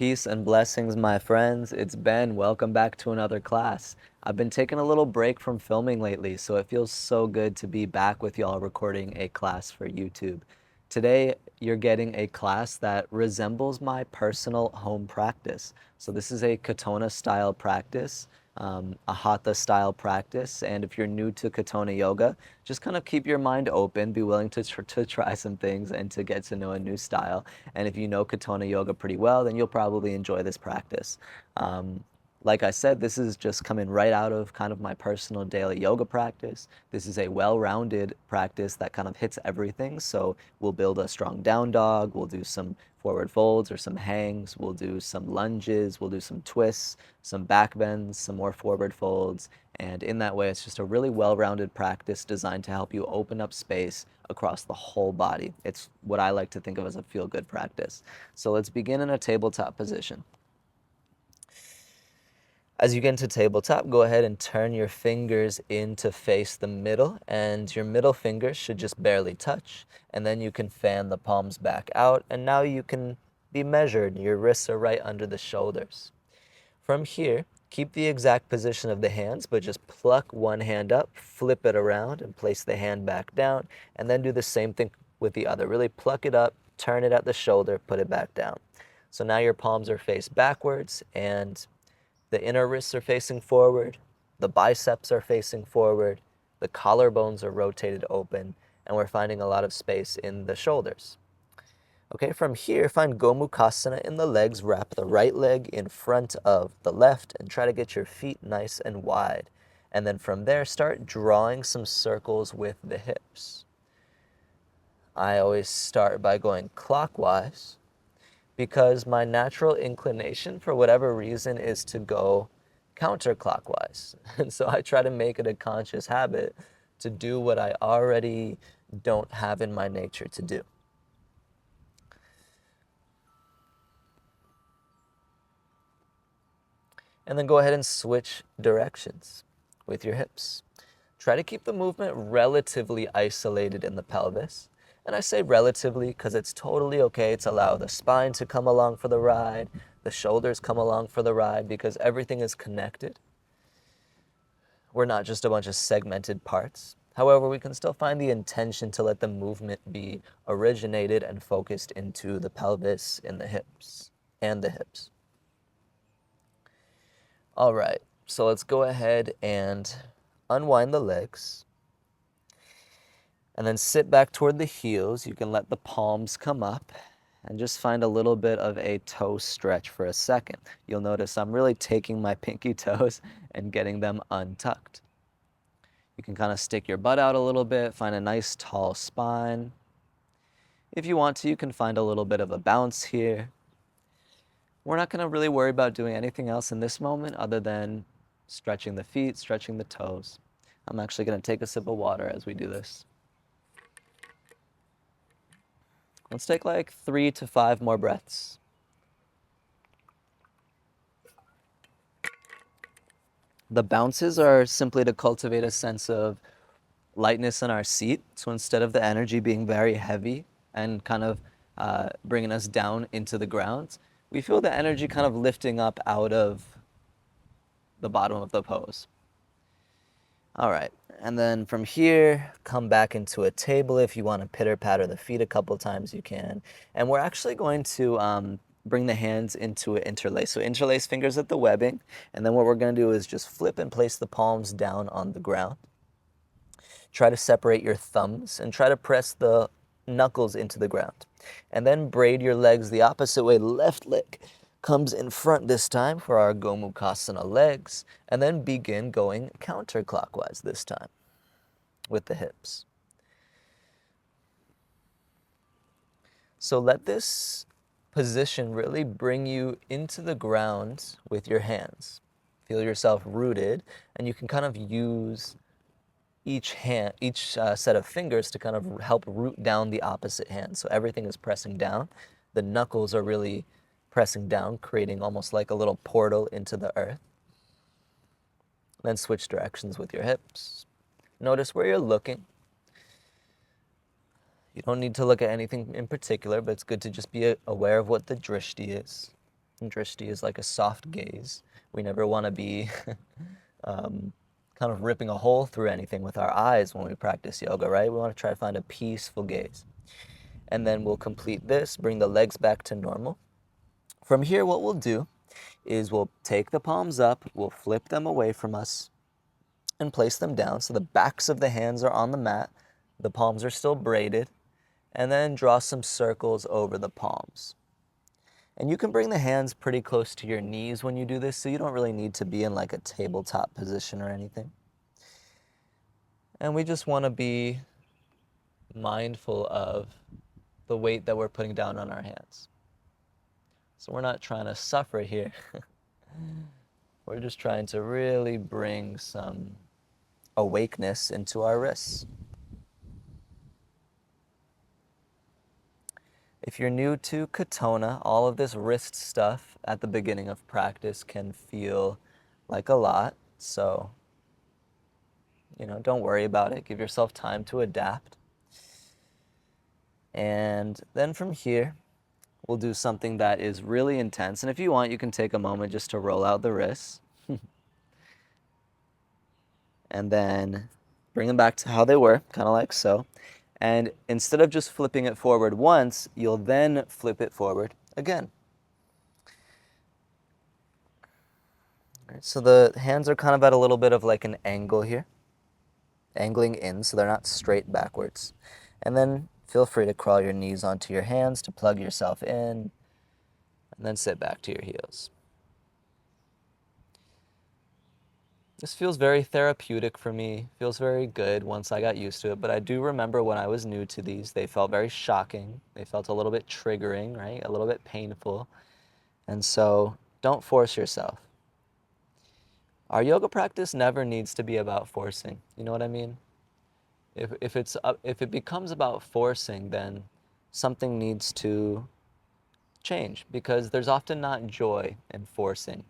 Peace and blessings, my friends. It's Ben. Welcome back to another class. I've been taking a little break from filming lately, so it feels so good to be back with y'all recording a class for YouTube. Today, you're getting a class that resembles my personal home practice. So this is a Katonah style practice, a Hatha style practice. And if you're new to Katonah yoga, just kind of keep your mind open, be willing to try some things and to get to know a new style. And if you know Katonah yoga pretty well, then you'll probably enjoy this practice. Like I said, this is just coming right out of kind of my personal daily yoga practice. This is a well-rounded practice that kind of hits everything. So we'll build a strong down dog, we'll do some forward folds or some hangs, we'll do some lunges, we'll do some twists, some back bends, some more forward folds. And in that way, it's just a really well-rounded practice designed to help you open up space across the whole body. It's what I like to think of as a feel-good practice. So let's begin in a tabletop position. As you get into tabletop, go ahead and turn your fingers in to face the middle, and your middle fingers should just barely touch, and then you can fan the palms back out, and now you can be measured. Your wrists are right under the shoulders. From here, keep the exact position of the hands, but just pluck one hand up, flip it around, and place the hand back down, and then do the same thing with the other. Really pluck it up, turn it at the shoulder, put it back down. So now your palms are faced backwards, and the inner wrists are facing forward, the biceps are facing forward, the collarbones are rotated open, and we're finding a lot of space in the shoulders. Okay, from here, find Gomukhasana in the legs. Wrap the right leg in front of the left and try to get your feet nice and wide. And then from there, start drawing some circles with the hips. I always start by going clockwise, because my natural inclination, for whatever reason, is to go counterclockwise. And so I try to make it a conscious habit to do what I already don't have in my nature to do. And then go ahead and switch directions with your hips. Try to keep the movement relatively isolated in the pelvis. And I say relatively because it's totally okay to allow the spine to come along for the ride, the shoulders come along for the ride, because everything is connected. We're not just a bunch of segmented parts. However, we can still find the intention to let the movement be originated and focused into the pelvis and the hips. All right, so let's go ahead and unwind the legs. And then sit back toward the heels. You can let the palms come up and just find a little bit of a toe stretch for a second. You'll notice I'm really taking my pinky toes and getting them untucked. You can kind of stick your butt out a little bit, find a nice tall spine. If you want to, you can find a little bit of a bounce here. We're not going to really worry about doing anything else in this moment other than stretching the feet, stretching the toes. I'm actually going to take a sip of water as we do this. Let's take like 3 to 5 more breaths. The bounces are simply to cultivate a sense of lightness in our seat. So instead of the energy being very heavy and kind of bringing us down into the ground, we feel the energy kind of lifting up out of the bottom of the pose. All right, and then from here, come back into a table. If you want to pitter-patter the feet a couple times, you can. And we're actually going to bring the hands into an interlace. So interlace fingers at the webbing, and then what we're going to do is just flip and place the palms down on the ground. Try to separate your thumbs and try to press the knuckles into the ground. And then braid your legs the opposite way. Left leg comes in front this time for our Gomukhasana legs, and then begin going counterclockwise this time with the hips. So let this position really bring you into the ground with your hands. Feel yourself rooted, and you can kind of use each set of fingers to kind of help root down the opposite hand. So everything is pressing down. The knuckles are really pressing down, creating almost like a little portal into the earth. Then switch directions with your hips. Notice where you're looking. You don't need to look at anything in particular, but it's good to just be aware of what the drishti is. Drishti is like a soft gaze. We never want to be kind of ripping a hole through anything with our eyes when we practice yoga, right? We want to try to find a peaceful gaze. And then we'll complete this, bring the legs back to normal. From here, what we'll do is we'll take the palms up, we'll flip them away from us, and place them down so the backs of the hands are on the mat, the palms are still braided, and then draw some circles over the palms. And you can bring the hands pretty close to your knees when you do this, so you don't really need to be in like a tabletop position or anything. And we just want to be mindful of the weight that we're putting down on our hands. So we're not trying to suffer here. We're just trying to really bring some awakeness into our wrists. If you're new to Katonah, all of this wrist stuff at the beginning of practice can feel like a lot. So, don't worry about it. Give yourself time to adapt. And then from here, we'll do something that is really intense. And if you want, you can take a moment just to roll out the wrists. And then bring them back to how they were, kind of like so. And instead of just flipping it forward once, you'll then flip it forward again. All right, so the hands are kind of at a little bit of like an angle here, angling in so they're not straight backwards. And then feel free to crawl your knees onto your hands to plug yourself in, and then sit back to your heels. This feels very therapeutic for me, feels very good once I got used to it, but I do remember when I was new to these, they felt very shocking. They felt a little bit triggering, right? A little bit painful. And so don't force yourself. Our yoga practice never needs to be about forcing. You know what I mean? If it becomes about forcing, then something needs to change, because there's often not joy in forcing.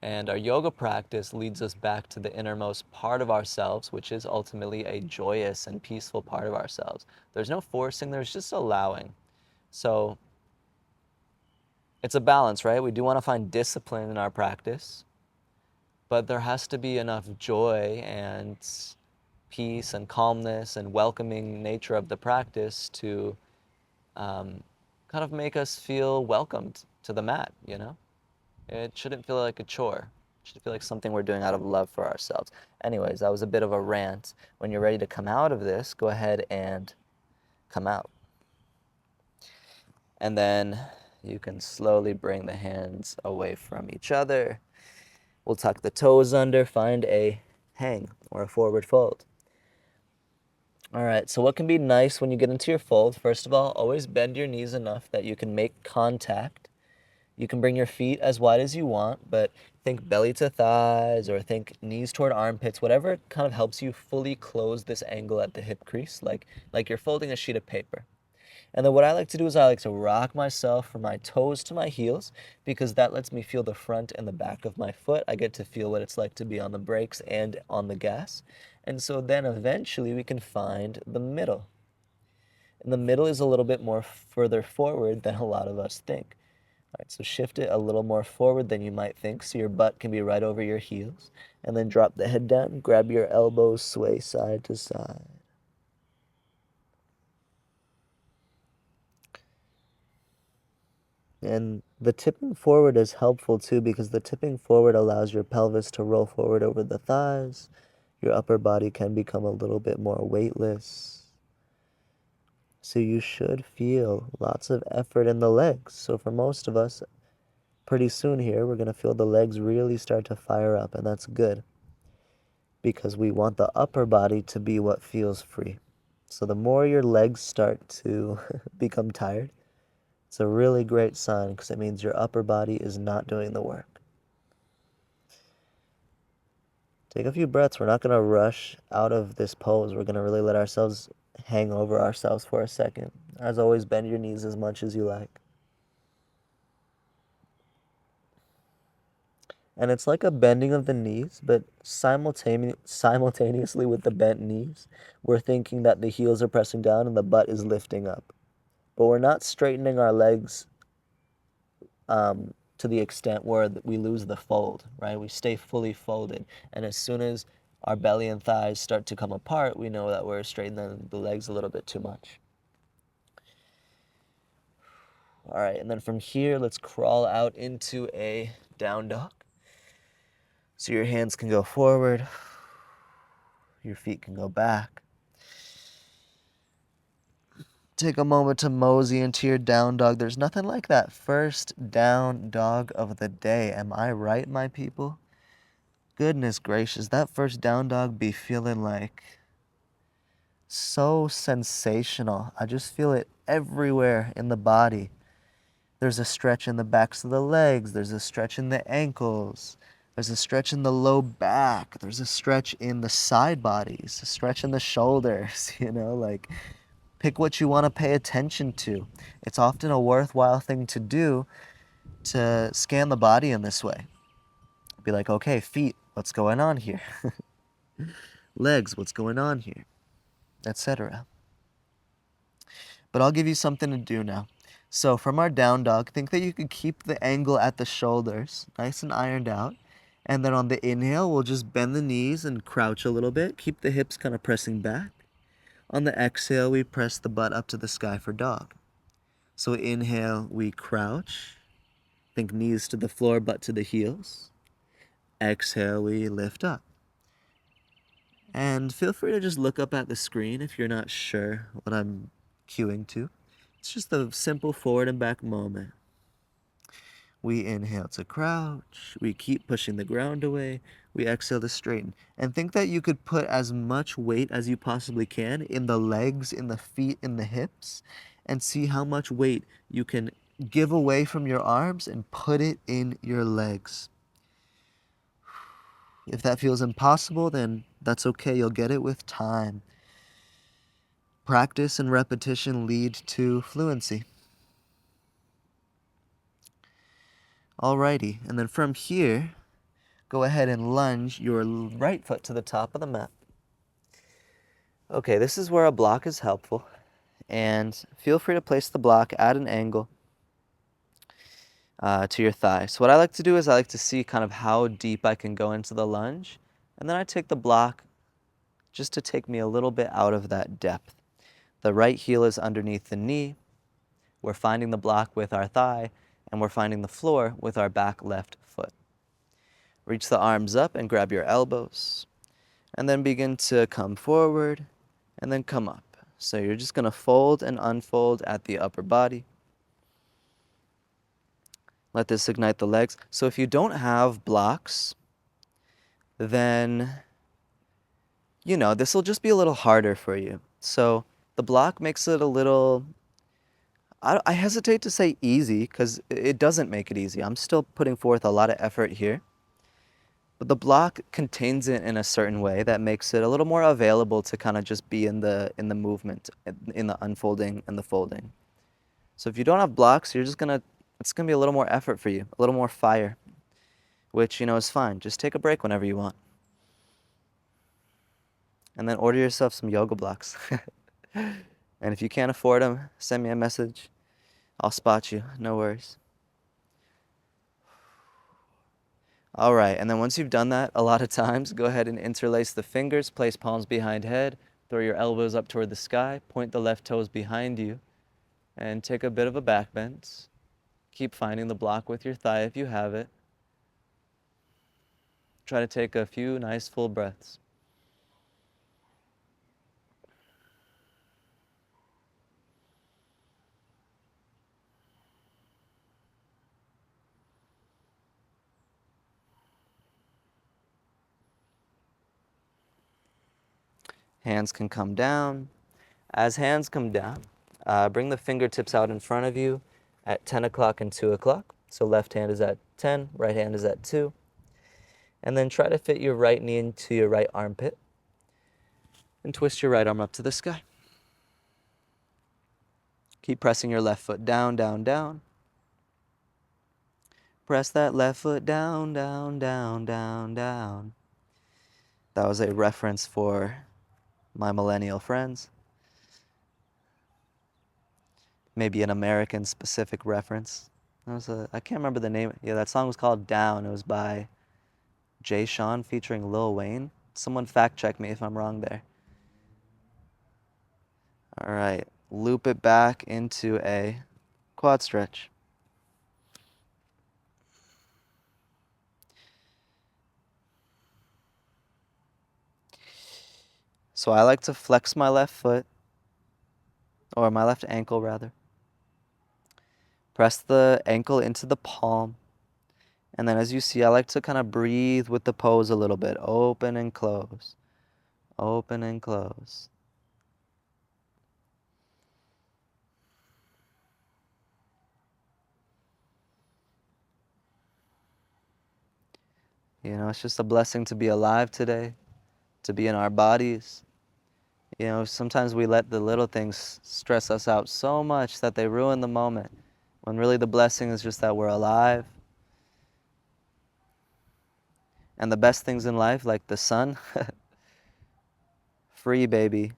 And our yoga practice leads us back to the innermost part of ourselves, which is ultimately a joyous and peaceful part of ourselves. There's no forcing, there's just allowing. So it's a balance, right? We do want to find discipline in our practice, but there has to be enough joy and peace and calmness and welcoming nature of the practice to kind of make us feel welcomed to the mat, It shouldn't feel like a chore. It should feel like something we're doing out of love for ourselves. Anyways, that was a bit of a rant. When you're ready to come out of this, go ahead and come out. And then you can slowly bring the hands away from each other. We'll tuck the toes under, find a hang or a forward fold. All right, so what can be nice when you get into your fold? First of all, always bend your knees enough that you can make contact. You can bring your feet as wide as you want, but think belly to thighs or think knees toward armpits, whatever kind of helps you fully close this angle at the hip crease, like you're folding a sheet of paper. And then what I like to do is I like to rock myself from my toes to my heels, because that lets me feel the front and the back of my foot. I get to feel what it's like to be on the brakes and on the gas. And so then eventually we can find the middle. And the middle is a little bit more further forward than a lot of us think. All right, so shift it a little more forward than you might think, so your butt can be right over your heels. And then drop the head down, grab your elbows, sway side to side. And the tipping forward is helpful too, because the tipping forward allows your pelvis to roll forward over the thighs. Your upper body can become a little bit more weightless. So you should feel lots of effort in the legs. So for most of us, pretty soon here, we're going to feel the legs really start to fire up, and that's good, because we want the upper body to be what feels free. So the more your legs start to become tired, it's a really great sign, because it means your upper body is not doing the work. Take a few breaths. We're not going to rush out of this pose. We're going to really let ourselves hang over ourselves for a second. As always, bend your knees as much as you like. And it's like a bending of the knees, but simultaneously with the bent knees, we're thinking that the heels are pressing down and the butt is lifting up. But we're not straightening our legs to the extent where we lose the fold, right? We stay fully folded. And as soon as our belly and thighs start to come apart, we know that we're straightening the legs a little bit too much. All right, and then from here, let's crawl out into a down dog. So your hands can go forward, your feet can go back. Take a moment to mosey into your down dog. There's nothing like that first down dog of the day. Am I right, my people? Goodness gracious, that first down dog be feeling like so sensational. I just feel it everywhere in the body. There's a stretch in the backs of the legs. There's a stretch in the ankles. There's a stretch in the low back. There's a stretch in the side bodies, a stretch in the shoulders, like pick what you want to pay attention to. It's often a worthwhile thing to do to scan the body in this way. Be like, okay, feet, what's going on here? Legs, what's going on here? Etc. But I'll give you something to do now. So from our down dog, think that you could keep the angle at the shoulders nice and ironed out. And then on the inhale, we'll just bend the knees and crouch a little bit. Keep the hips kind of pressing back. On the exhale, we press the butt up to the sky for dog. So inhale, we crouch. Think knees to the floor, butt to the heels. Exhale, we lift up. And feel free to just look up at the screen if you're not sure what I'm cueing to. It's just a simple forward and back moment. We inhale to crouch. We keep pushing the ground away. We exhale to straighten. And think that you could put as much weight as you possibly can in the legs, in the feet, in the hips, and see how much weight you can give away from your arms and put it in your legs. If that feels impossible, then that's okay. You'll get it with time. Practice and repetition lead to fluency. Alrighty, and then from here, go ahead and lunge your right foot to the top of the mat. Okay, this is where a block is helpful, and feel free to place the block at an angle to your thigh. So what I like to do is I like to see kind of how deep I can go into the lunge, and then I take the block just to take me a little bit out of that depth. The right heel is underneath the knee. We're finding the block with our thigh, and we're finding the floor with our back left foot. Reach the arms up and grab your elbows, and then begin to come forward and then come up. So you're just going to fold and unfold at the upper body. Let this ignite the legs. So if you don't have blocks, then, this will just be a little harder for you. So the block makes it a little, I hesitate to say easy because it doesn't make it easy. I'm still putting forth a lot of effort here. But the block contains it in a certain way that makes it a little more available to kind of just be in the movement, in the unfolding and the folding. So if you don't have blocks, it's gonna be a little more effort for you, a little more fire, which is fine. Just take a break whenever you want. And then order yourself some yoga blocks. And if you can't afford them, send me a message. I'll spot you, no worries. All right, and then once you've done that a lot of times, go ahead and interlace the fingers, place palms behind head, throw your elbows up toward the sky, point the left toes behind you, and take a bit of a back bend. Keep finding the block with your thigh if you have it. Try to take a few nice full breaths. Hands can come down. As hands come down, bring the fingertips out in front of you at 10 o'clock and 2 o'clock. So left hand is at 10, right hand is at 2. And then try to fit your right knee into your right armpit. And twist your right arm up to the sky. Keep pressing your left foot down, down, down. Press that left foot down, down, down, down, down. That was a reference for my millennial friends. Maybe an American specific reference. I can't remember the name. Yeah, that song was called Down. It was by Jay Sean featuring Lil Wayne. Someone fact check me if I'm wrong there. All right, loop it back into a quad stretch. So I like to flex my left foot, or my left ankle rather. Press the ankle into the palm. And then as you see, I like to kind of breathe with the pose a little bit. Open and close. Open and close. You know, it's just a blessing to be alive today, to be in our bodies. You know, sometimes we let the little things stress us out so much that they ruin the moment, when really the blessing is just that we're alive. And the best things in life, like the sun, free, baby,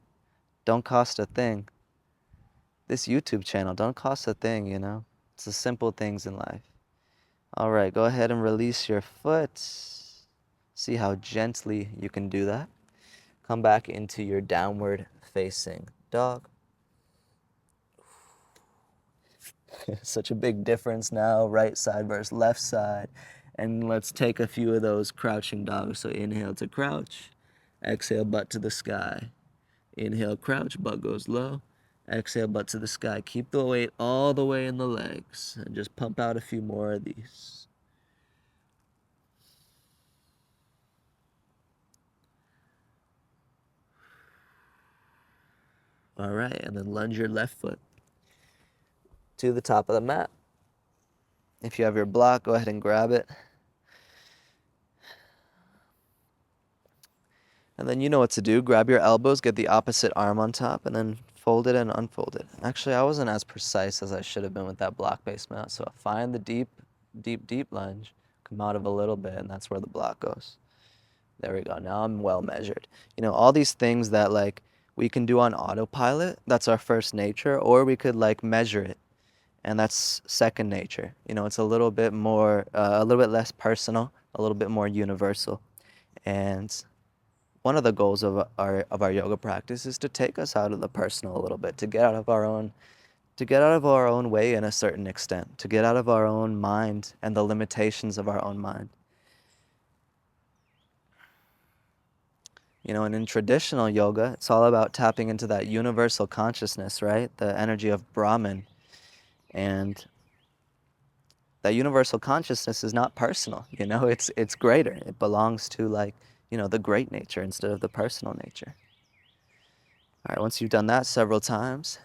don't cost a thing. This YouTube channel, don't cost a thing, you know? It's the simple things in life. All right, go ahead and release your foot. See how gently you can do that. Come back into your downward facing dog. Such a big difference now, right side versus left side. And let's take a few of those crouching dogs. So inhale to crouch, exhale butt to the sky. Inhale, crouch, butt goes low. Exhale, butt to the sky. Keep the weight all the way in the legs. And just pump out a few more of these. All right, and then lunge your left foot to the top of the mat. If you have your block, go ahead and grab it. And then you know what to do. Grab your elbows, get the opposite arm on top, and then fold it and unfold it. Actually, I wasn't as precise as I should have been with that block-based mat. So find the deep, deep, deep lunge, come out of a little bit, and that's where the block goes. There we go. Now I'm well measured. You know, all these things that like we can do on autopilot, that's our first nature, or we could like measure it, and that's second nature. You know, it's a little bit more, a little bit less personal, a little bit more universal. And one of the goals of our yoga practice is to take us out of the personal a little bit, to get out of our own way in a certain extent, to get out of our own mind and the limitations of our own mind. You know, and in traditional yoga, it's all about tapping into that universal consciousness, right? The energy of Brahman. And that universal consciousness is not personal, you know, it's greater. It belongs to like, you know, the great nature instead of the personal nature. All right, once you've done that several times,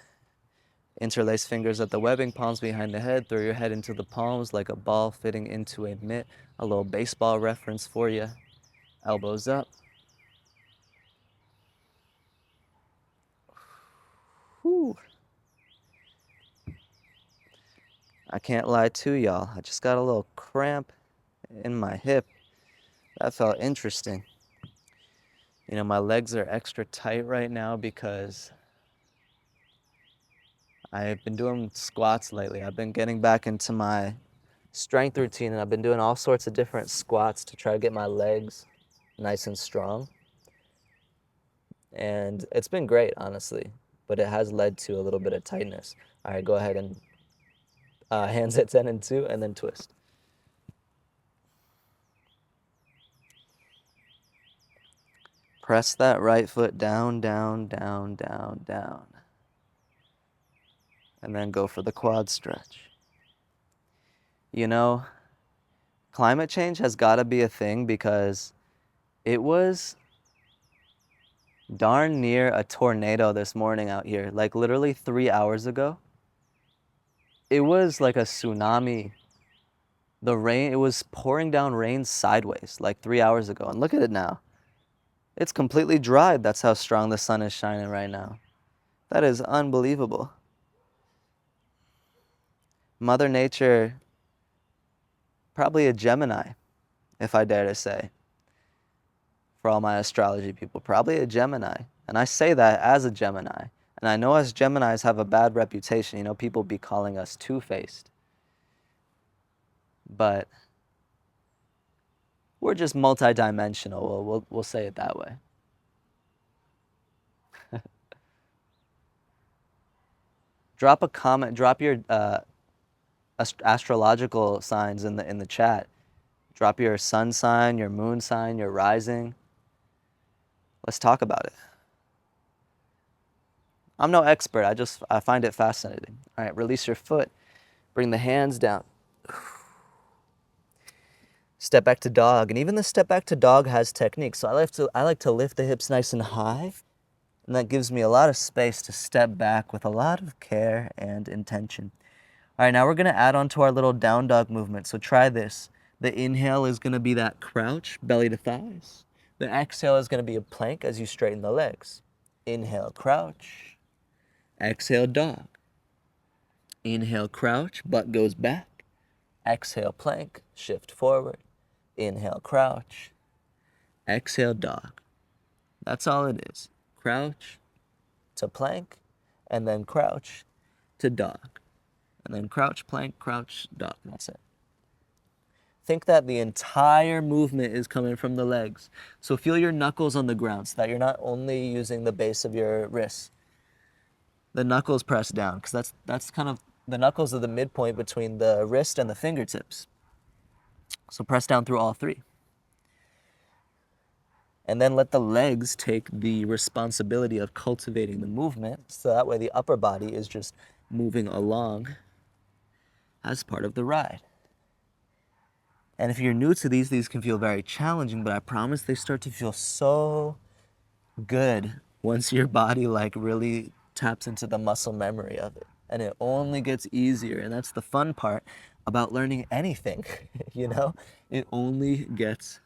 interlace fingers at the webbing, palms behind the head, throw your head into the palms like a ball fitting into a mitt. A little baseball reference for you. Elbows up. Whew. I can't lie to y'all. I just got a little cramp in my hip. That felt interesting. You know, my legs are extra tight right now because I've been doing squats lately. I've been getting back into my strength routine, and I've been doing all sorts of different squats to try to get my legs nice and strong. And it's been great, honestly, but it has led to a little bit of tightness. All right, go ahead and hands at 10 and 2, and then twist. Press that right foot down, down, down, down, down. And then go for the quad stretch. You know, climate change has got to be a thing because it was darn near a tornado this morning out here. Like literally 3 hours ago. It was like a tsunami. The rain, it was pouring down rain sideways like 3 hours ago. And look at it now. It's completely dried. That's how strong the sun is shining right now. That is unbelievable. Mother Nature, probably a Gemini, if I dare to say. For all my astrology people, probably a Gemini. And I say that as a Gemini. And I know us Geminis have a bad reputation. You know, people be calling us two-faced. but we're just multidimensional. We'll say it that way. Drop a comment. Drop your astrological signs in the chat. Drop your sun sign, your moon sign, your rising. Let's talk about it. I'm no expert. I find it fascinating. All right, release your foot. Bring the hands down. Step back to dog, and even the step back to dog has technique. So I like to lift the hips nice and high, and that gives me a lot of space to step back with a lot of care and intention. All right, now we're gonna add on to our little down dog movement. So try this. The inhale is gonna be that crouch, belly to thighs. The exhale is gonna be a plank as you straighten the legs. Inhale, crouch. Exhale, dog. Inhale, crouch, butt goes back. Exhale, plank, shift forward. Inhale, crouch. Exhale, dog. That's all it is. Crouch to plank, and then crouch to dog. And then crouch, plank, crouch, dog. That's it. Think that the entire movement is coming from the legs. So feel your knuckles on the ground so that you're not only using the base of your wrists. The knuckles press down, because that's kind of, the knuckles are the midpoint between the wrist and the fingertips. So press down through all three. And then let the legs take the responsibility of cultivating the movement, so that way the upper body is just moving along as part of the ride. And if you're new to these can feel very challenging, but I promise they start to feel so good once your body like really taps into the muscle memory of it. And it only gets easier. And that's the fun part about learning anything, you know? It only gets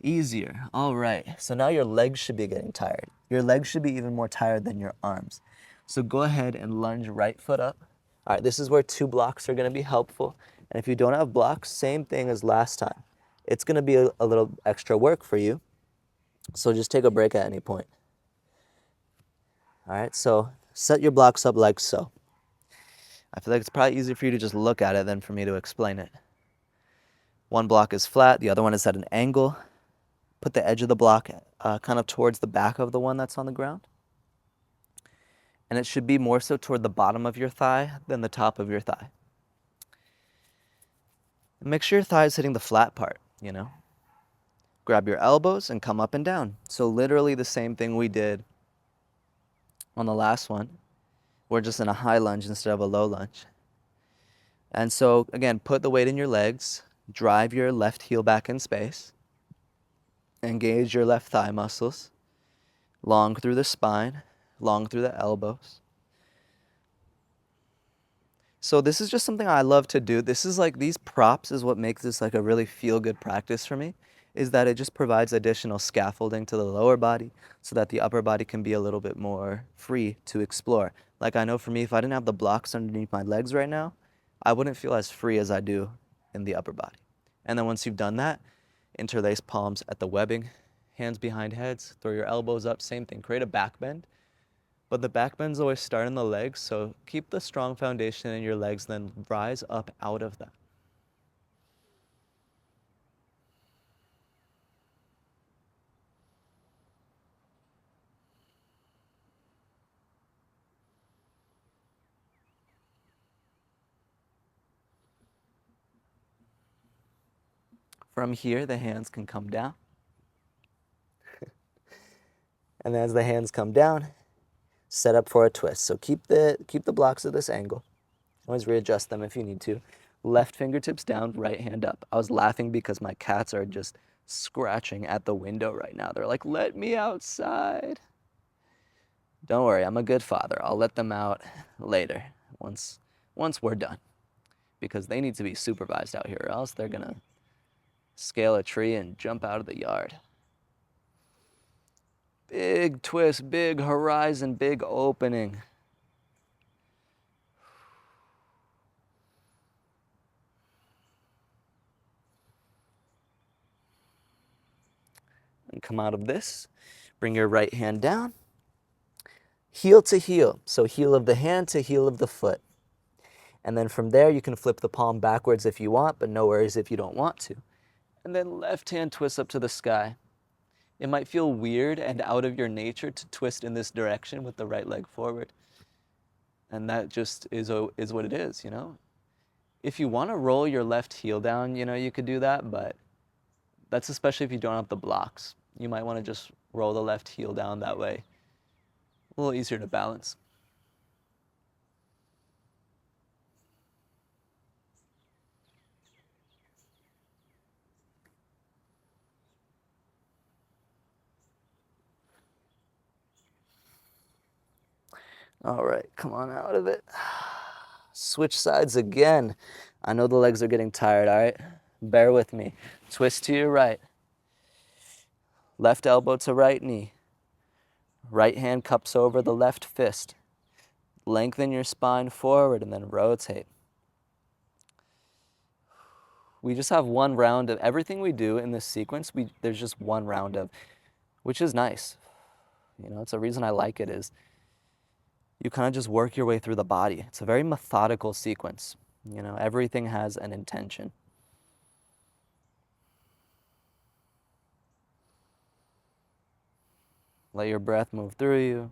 easier. All right, so now your legs should be getting tired. Your legs should be even more tired than your arms. So go ahead and lunge right foot up. All right, this is where 2 blocks are gonna be helpful. And if you don't have blocks, same thing as last time. It's gonna be a little extra work for you. So just take a break at any point. All right, so set your blocks up like so. I feel like it's probably easier for you to just look at it than for me to explain it. One block is flat, the other one is at an angle. Put the edge of the block kind of towards the back of the one that's on the ground. And it should be more so toward the bottom of your thigh than the top of your thigh. And make sure your thigh is hitting the flat part, you know. Grab your elbows and come up and down. So literally the same thing we did on the last one. We're just in a high lunge instead of a low lunge. And so again, put the weight in your legs, drive your left heel back in space, engage your left thigh muscles, long through the spine, long through the elbows. So this is just something I love to do. This is like, these props is what makes this like a really feel-good practice for me, is that it just provides additional scaffolding to the lower body so that the upper body can be a little bit more free to explore. Like I know for me, if I didn't have the blocks underneath my legs right now, I wouldn't feel as free as I do in the upper body. And then once you've done that, interlace palms at the webbing, hands behind heads, throw your elbows up, same thing, create a back bend. But the back bends always start in the legs, so keep the strong foundation in your legs, then rise up out of that. From here, the hands can come down. And as the hands come down, set up for a twist. So keep the blocks at this angle. Always readjust them if you need to. Left fingertips down, right hand up. I was laughing because my cats are just scratching at the window right now. They're like, let me outside. Don't worry, I'm a good father. I'll let them out later, once we're done. Because they need to be supervised out here, or else they're gonna scale a tree and jump out of the yard. Big twist, big horizon, big opening. And come out of this. Bring your right hand down. Heel to heel. So heel of the hand to heel of the foot. And then from there, you can flip the palm backwards if you want, but no worries if you don't want to. And then left hand twists up to the sky. It might feel weird and out of your nature to twist in this direction with the right leg forward. And that just is what it is, you know? If you want to roll your left heel down, you know, you could do that, but that's especially if you don't have the blocks. You might want to just roll the left heel down that way. A little easier to balance. All right, come on out of it. Switch sides again. I know the legs are getting tired, all right? Bear with me. Twist to your right. Left elbow to right knee. Right hand cups over the left fist. Lengthen your spine forward and then rotate. We just have one round of everything we do in this sequence. There's just one round of, which is nice. You know, it's a reason I like it is you kind of just work your way through the body. It's a very methodical sequence. You know, everything has an intention. Let your breath move through you.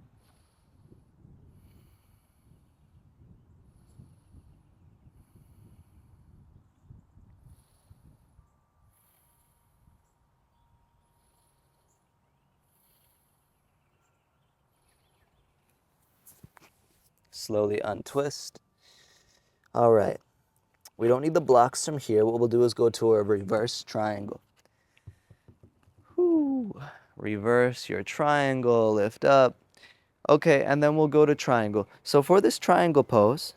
Slowly untwist. All right. We don't need the blocks from here. What we'll do is go to a reverse triangle. Whew. Reverse your triangle, lift up. Okay, and then we'll go to triangle. So for this triangle pose,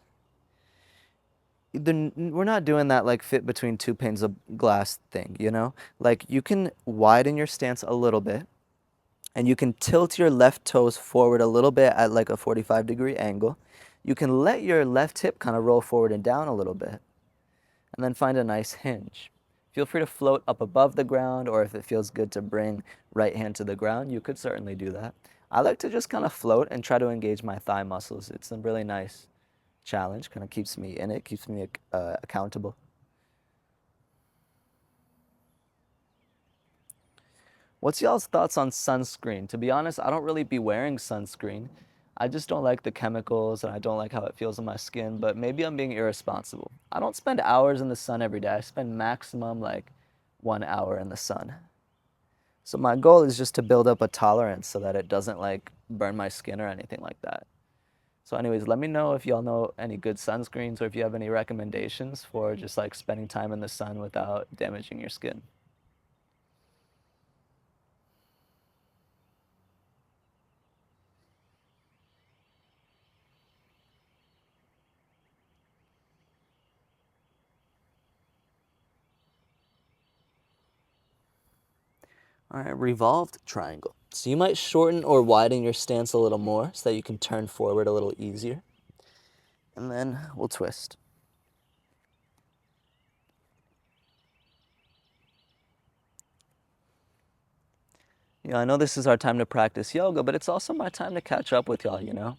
we're not doing that like fit between two panes of glass thing, you know? Like you can widen your stance a little bit and you can tilt your left toes forward a little bit at like a 45-degree angle. You can let your left hip kind of roll forward and down a little bit and then find a nice hinge. Feel free to float up above the ground, or if it feels good to bring right hand to the ground, you could certainly do that. I like to just kind of float and try to engage my thigh muscles. It's a really nice challenge, kind of keeps me in it, keeps me accountable. What's y'all's thoughts on sunscreen? To be honest, I don't really be wearing sunscreen. I just don't like the chemicals and I don't like how it feels on my skin, but maybe I'm being irresponsible. I don't spend hours in the sun every day. I spend maximum like 1 hour in the sun. So my goal is just to build up a tolerance so that it doesn't like burn my skin or anything like that. So anyways, let me know if y'all know any good sunscreens or if you have any recommendations for just like spending time in the sun without damaging your skin. All right, revolved triangle. So you might shorten or widen your stance a little more so that you can turn forward a little easier. And then we'll twist. Yeah, I know this is our time to practice yoga, but it's also my time to catch up with y'all, you know?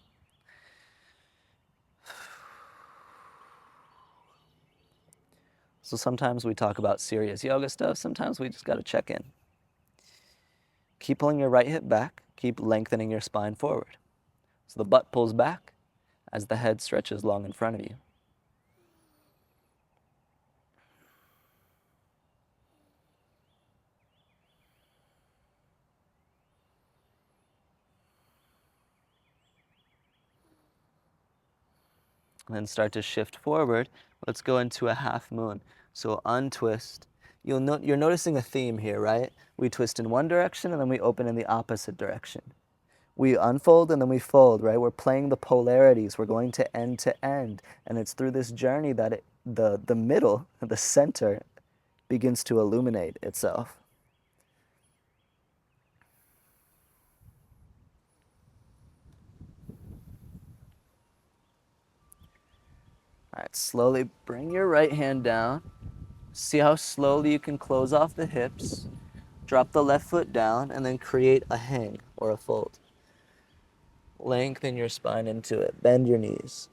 So sometimes we talk about serious yoga stuff, sometimes we just gotta check in. Keep pulling your right hip back, keep lengthening your spine forward. So the butt pulls back as the head stretches long in front of you. And then start to shift forward. Let's go into a half moon. So untwist. You're noticing a theme here, right? We twist in one direction and then we open in the opposite direction. We unfold and then we fold, right? We're playing the polarities. We're going to end, and it's through this journey that the middle, the center, begins to illuminate itself. All right, slowly bring your right hand down. See how slowly you can close off the hips. Drop the left foot down and then create a hang or a fold. Lengthen your spine into it. Bend your knees.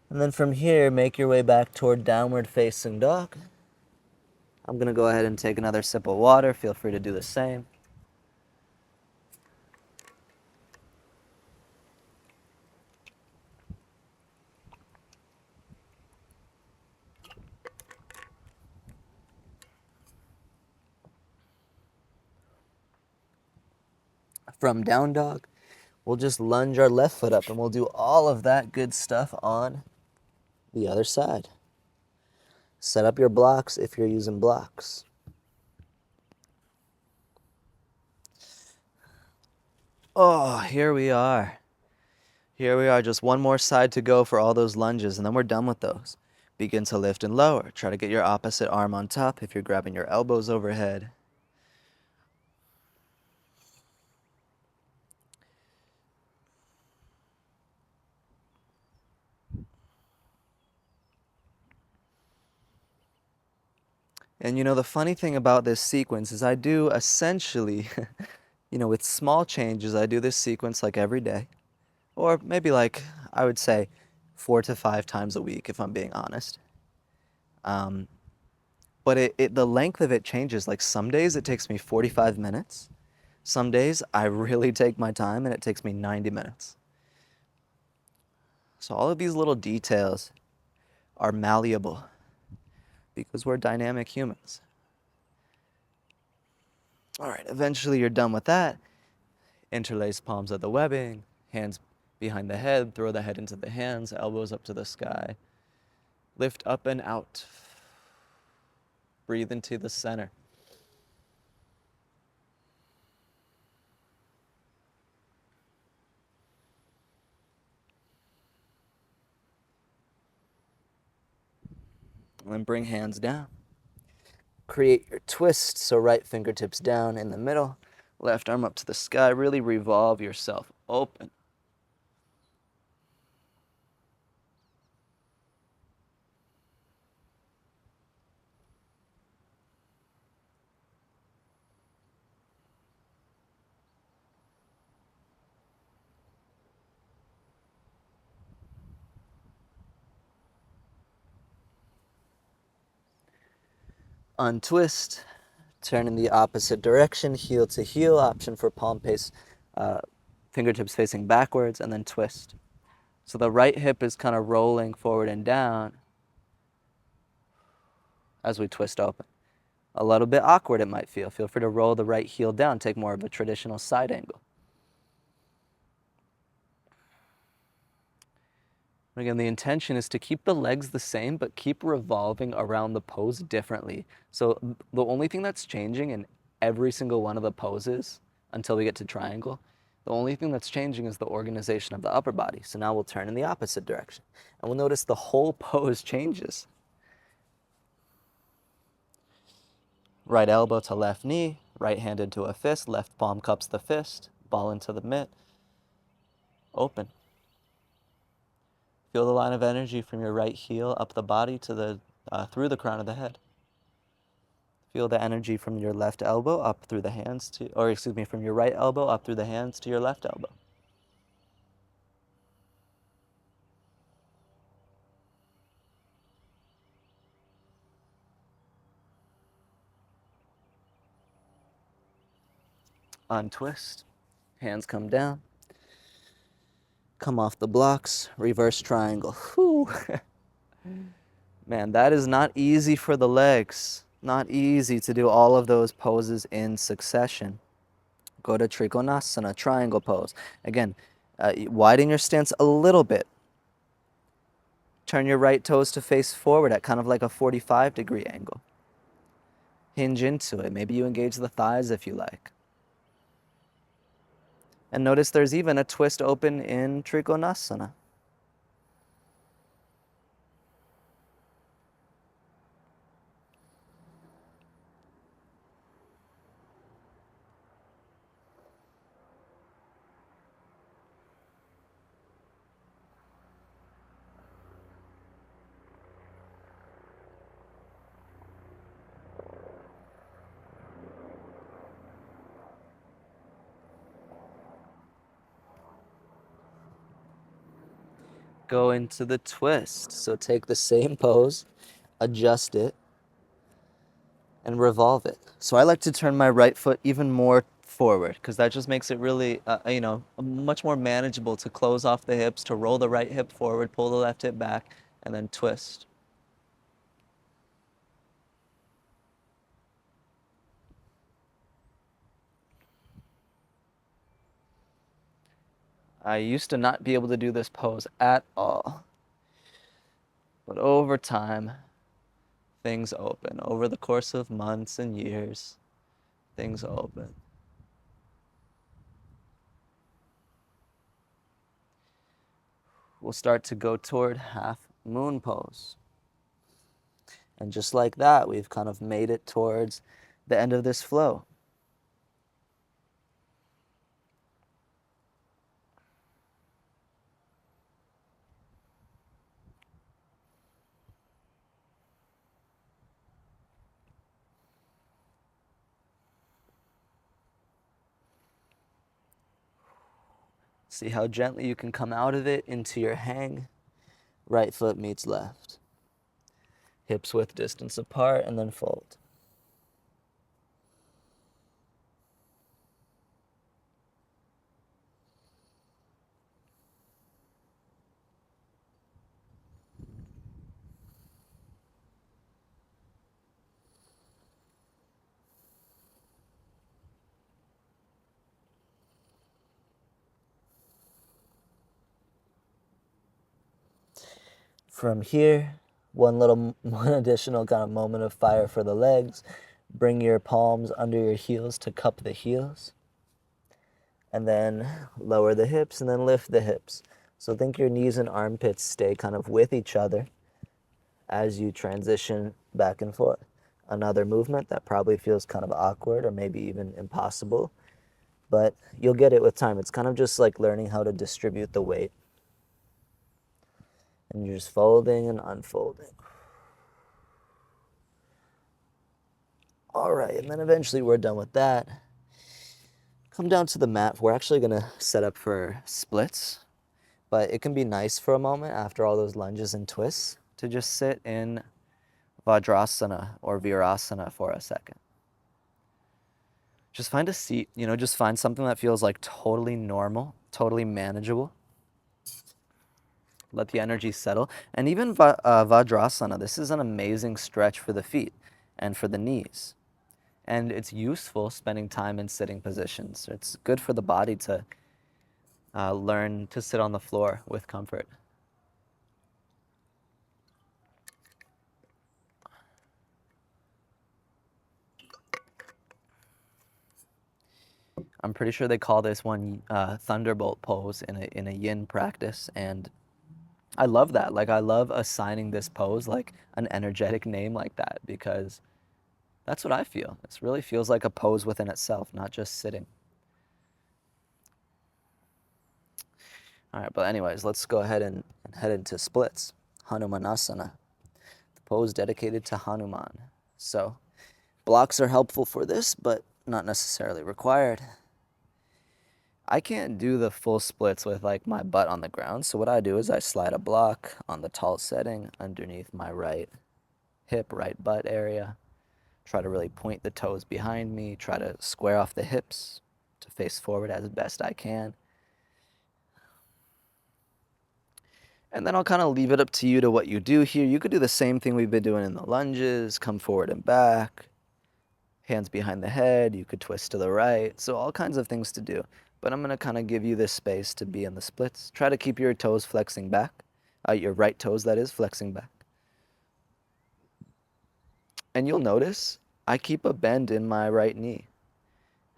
And then from here, make your way back toward downward facing dog. I'm going to go ahead and take another sip of water. Feel free to do the same. From down dog, we'll just lunge our left foot up and we'll do all of that good stuff on the other side. Set up your blocks if you're using blocks. Oh, here we are. Here we are, just one more side to go for all those lunges, and then we're done with those. Begin to lift and lower. Try to get your opposite arm on top if you're grabbing your elbows overhead. And the funny thing about this sequence is I do essentially, with small changes, I do this sequence like every day. Or maybe I would say 4 to 5 times a week, if I'm being honest. But the length of it changes. Like some days it takes me 45 minutes. Some days I really take my time and it takes me 90 minutes. So all of these little details are malleable because we're dynamic humans. All right, eventually you're done with that. Interlace palms at the webbing, hands behind the head, throw the head into the hands, elbows up to the sky. Lift up and out. Breathe into the center. And then bring hands down. Create your twist, so right fingertips down in the middle, left arm up to the sky. Really revolve yourself open. Untwist, turn in the opposite direction, heel to heel, option for palm pace, fingertips facing backwards, and then twist. So the right hip is kind of rolling forward and down as we twist open. A little bit awkward it might feel. Feel free to roll the right heel down, take more of a traditional side angle. Again, the intention is to keep the legs the same, but keep revolving around the pose differently. So the only thing that's changing in every single one of the poses until we get to triangle, the only thing that's changing is the organization of the upper body. So now we'll turn in the opposite direction. And we'll notice the whole pose changes. Right elbow to left knee, right hand into a fist, left palm cups the fist, ball into the mitt, open. Feel the line of energy from your right heel up the body to through the crown of the head. Feel the energy from your left elbow up through the hands from your right elbow up through the hands to your left elbow. Untwist, hands come down, come off the blocks, reverse triangle. Whew. Man, that is not easy for the legs. Not easy to do all of those poses in succession. Go to Trikonasana, triangle pose. Again, widen your stance a little bit. Turn your right toes to face forward at kind of like a 45-degree angle. Hinge into it. Maybe you engage the thighs if you like. And notice there's even a twist open in Trikonasana. go into the twist. So take the same pose, adjust it, and revolve it. So I like to turn my right foot even more forward because that just makes it really, much more manageable to close off the hips, to roll the right hip forward, pull the left hip back, and then twist. I used to not be able to do this pose at all, but over time, things open. Over the course of months and years, things open. We'll start to go toward half moon pose. And just like that, we've kind of made it towards the end of this flow. See how gently you can come out of it into your hang. Right foot meets left. Hips width distance apart, and then fold. From here, one additional kind of moment of fire for the legs. Bring your palms under your heels to cup the heels. And then lower the hips and then lift the hips. So think your knees and armpits stay kind of with each other as you transition back and forth. Another movement that probably feels kind of awkward or maybe even impossible, but you'll get it with time. It's kind of just like learning how to distribute the weight. And you're just folding and unfolding. All right, and then eventually we're done with that. Come down to the mat. We're actually gonna set up for splits, but it can be nice for a moment after all those lunges and twists to just sit in Vajrasana or Virasana for a second. Just find a seat, just find something that feels like totally normal, totally manageable. Let the energy settle. And even Vajrasana, this is an amazing stretch for the feet and for the knees. And it's useful spending time in sitting positions. It's good for the body to learn to sit on the floor with comfort. I'm pretty sure they call this one thunderbolt pose in a yin practice, and I love that. Like, I love assigning this pose like an energetic name like that, because that's what I feel. It really feels like a pose within itself, not just sitting. All right, but anyways, let's go ahead and head into splits. Hanumanasana, the pose dedicated to Hanuman. So blocks are helpful for this, but not necessarily required. I can't do the full splits with like my butt on the ground, so what I do is I slide a block on the tall setting underneath my right hip, right butt area. Try to really point the toes behind me, try to square off the hips to face forward as best I can. And then I'll kind of leave it up to you to what you do here. You could do the same thing we've been doing in the lunges, come forward and back, hands behind the head, you could twist to the right, so all kinds of things to do. But I'm gonna kind of give you this space to be in the splits. Try to keep your toes flexing back, your right toes that is, flexing back. And you'll notice I keep a bend in my right knee.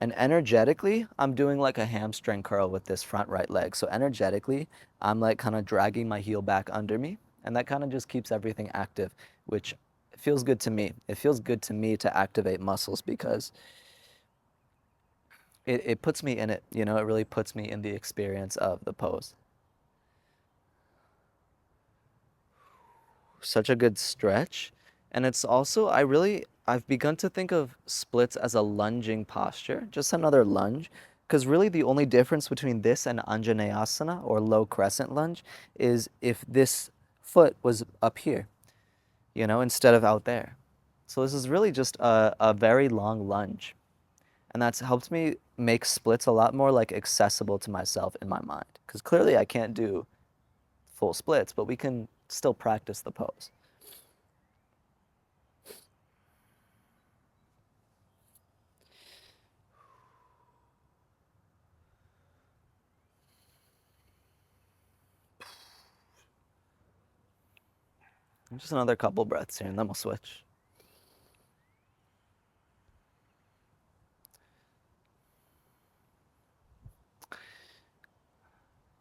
And energetically, I'm doing like a hamstring curl with this front right leg. So energetically, I'm like kind of dragging my heel back under me. And that kind of just keeps everything active, which feels good to me. It feels good to me to activate muscles because it puts me in it. It really puts me in the experience of the pose. Such a good stretch. And it's also, I've begun to think of splits as a lunging posture, just another lunge, Because really the only difference between this and Anjaneyasana, or low crescent lunge, is if this foot was up here, instead of out there. So this is really just a very long lunge. And that's helped me make splits a lot more accessible to myself in my mind. Because clearly I can't do full splits, but we can still practice the pose. Just another couple breaths here, and then we'll switch.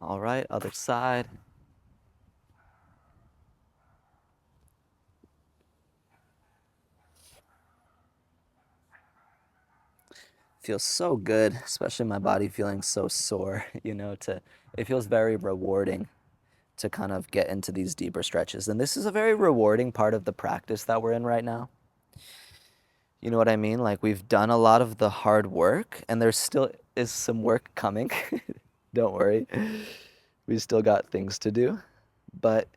All right, other side. Feels so good, especially my body feeling so sore, it feels very rewarding to kind of get into these deeper stretches. And this is a very rewarding part of the practice that we're in right now. You know what I mean? We've done a lot of the hard work, and there still is some work coming. Don't worry. We still got things to do. But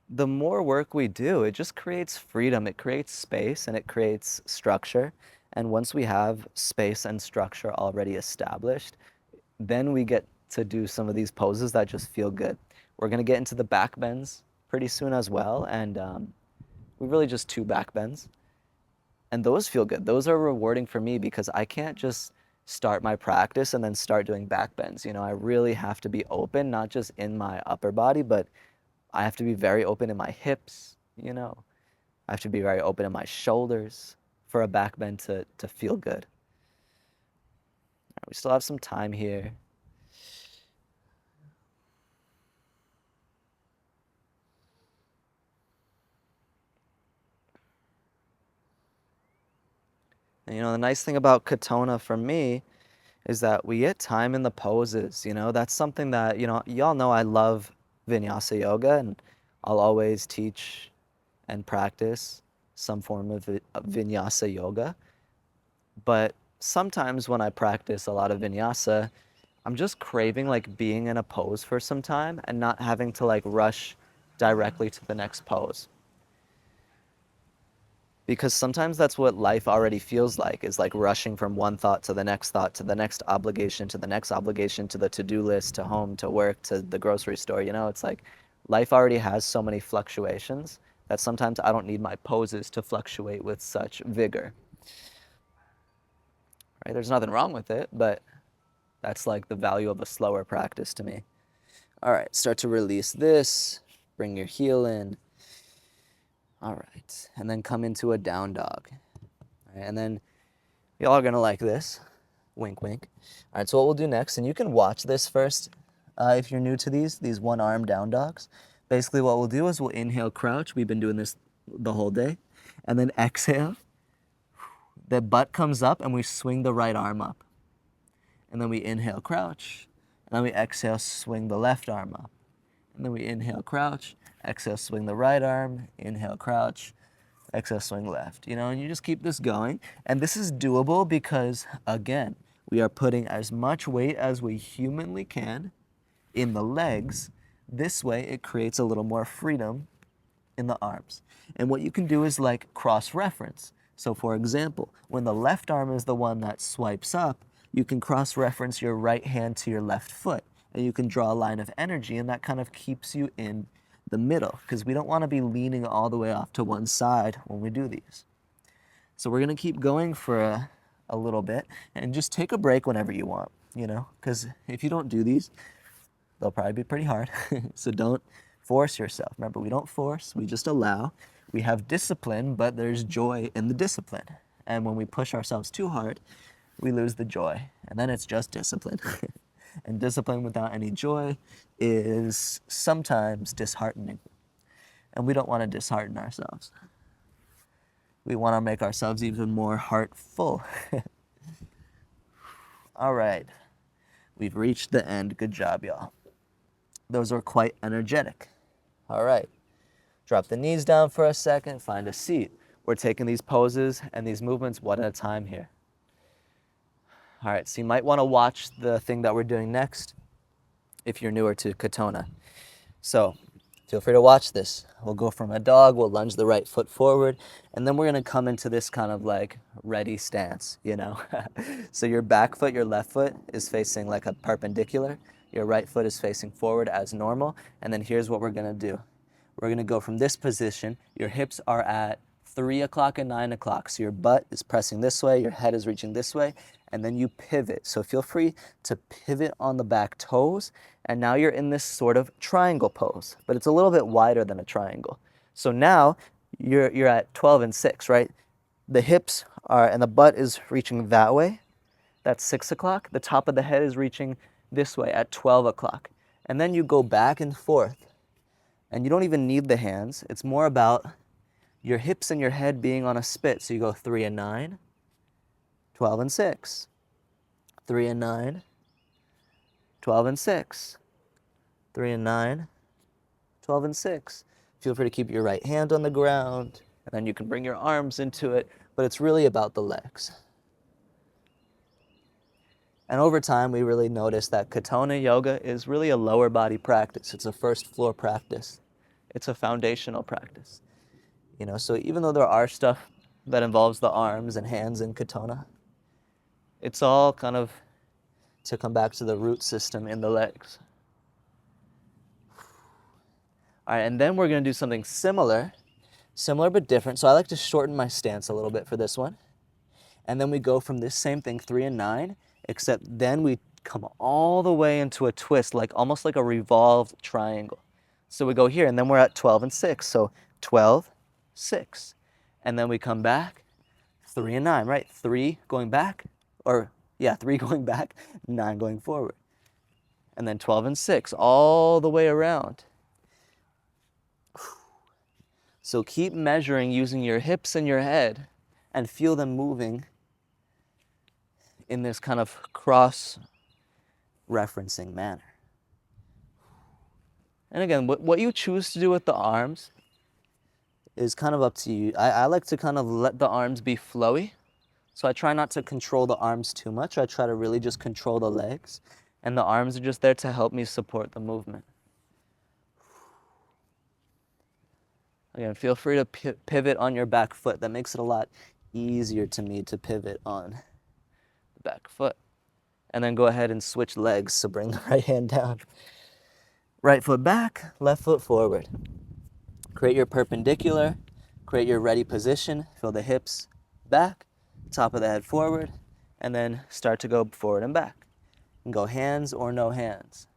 the more work we do, it just creates freedom, it creates space, and it creates structure. And once we have space and structure already established, then we get to do some of these poses that just feel good. We're going to get into the back bends pretty soon as well, and we really just 2 back bends. And those feel good. Those are rewarding for me because I can't just start my practice and then start doing back bends. I really have to be open, not just in my upper body, but I have to be very open in my hips, I have to be very open in my shoulders for a back bend to feel good. All right, we still have some time here. And, the nice thing about Katonah for me is that we get time in the poses, that's something that, y'all know I love Vinyasa yoga, and I'll always teach and practice some form of Vinyasa yoga. But sometimes when I practice a lot of Vinyasa, I'm just craving being in a pose for some time and not having to rush directly to the next pose. Because sometimes that's what life already feels like, is rushing from one thought to the next thought, to the next obligation, to the next obligation, to the to-do list, to home, to work, to the grocery store. It's life already has so many fluctuations that sometimes I don't need my poses to fluctuate with such vigor. Right? There's nothing wrong with it, but that's the value of a slower practice to me. All right, start to release this, bring your heel in. All right, and then come into a down dog. All right, and then y'all are gonna like this. Wink, wink. All right, so what we'll do next, and you can watch this first if you're new to these one arm down dogs. Basically what we'll do is we'll inhale, crouch. We've been doing this the whole day. And then exhale. The butt comes up and we swing the right arm up. And then we inhale, crouch. And then we exhale, swing the left arm up. And then we inhale, crouch. Exhale, swing the right arm. Inhale, crouch. Exhale, swing left. And you just keep this going. And this is doable because, again, we are putting as much weight as we humanly can in the legs. This way, it creates a little more freedom in the arms. And what you can do is cross-reference. So for example, when the left arm is the one that swipes up, you can cross-reference your right hand to your left foot, and you can draw a line of energy, and that kind of keeps you in the middle, because we don't want to be leaning all the way off to one side when we do these. So we're going to keep going for a little bit, and just take a break whenever you want, because if you don't do these, they'll probably be pretty hard. So don't force yourself. Remember, we don't force, we just allow. We have discipline, but there's joy in the discipline. And when we push ourselves too hard, we lose the joy. And then it's just discipline. And discipline without any joy is sometimes disheartening. And we don't want to dishearten ourselves. We want to make ourselves even more heartful. All right. We've reached the end. Good job, y'all. Those are quite energetic. All right. Drop the knees down for a second. Find a seat. We're taking these poses and these movements one at a time here. All right, so you might want to watch the thing that we're doing next if you're newer to Katonah. So feel free to watch this. We'll go from a dog, we'll lunge the right foot forward, and then we're going to come into this kind of like ready stance, you know? So your back foot, your left foot is facing like a perpendicular. Your right foot is facing forward as normal. And then here's what we're going to do. We're going to go from this position. Your hips are at 3 o'clock and 9 o'clock. So your butt is pressing this way, your head is reaching this way, and then you pivot. So feel free to pivot on the back toes, and now you're in this sort of triangle pose, but it's a little bit wider than a triangle. So now you're at 12 and 6, right? The hips are, and the butt is reaching that way. That's 6 o'clock. The top of the head is reaching this way at 12 o'clock. And then you go back and forth, and you don't even need the hands. It's more about your hips and your head being on a spit. So you go 3 and 9, 12 and 6, 3 and 9, 12 and 6, 3 and 9, 12 and 6. Feel free to keep your right hand on the ground, and then you can bring your arms into it, but it's really about the legs. And over time, we really noticed that Katonah yoga is really a lower body practice. It's a first floor practice. It's a foundational practice. You know, so even though there are stuff that involves the arms and hands in Katonah, it's all kind of to come back to the root system in the legs. All right, and then we're going to do something similar but different. So I like to shorten my stance a little bit for this one. And then we go from this same thing, 3 and 9, except then we come all the way into a twist, like almost like a revolved triangle. So we go here, and then we're at 12 and 6. So 12, 6. And then we come back, 3 and 9, right? 3 going back, 3 going back, 9 going forward. And then 12 and 6, all the way around. So keep measuring using your hips and your head and feel them moving in this kind of cross-referencing manner. And again, what you choose to do with the arms is kind of up to you. I like to kind of let the arms be flowy. So I try not to control the arms too much. I try to really just control the legs. And the arms are just there to help me support the movement. Again, feel free to pivot on your back foot. That makes it a lot easier to me to pivot on the back foot. And then go ahead and switch legs. So bring the right hand down. Right foot back, left foot forward. Create your perpendicular, create your ready position. Feel the hips back, top of the head forward, and then start to go forward and back. And go hands or no hands.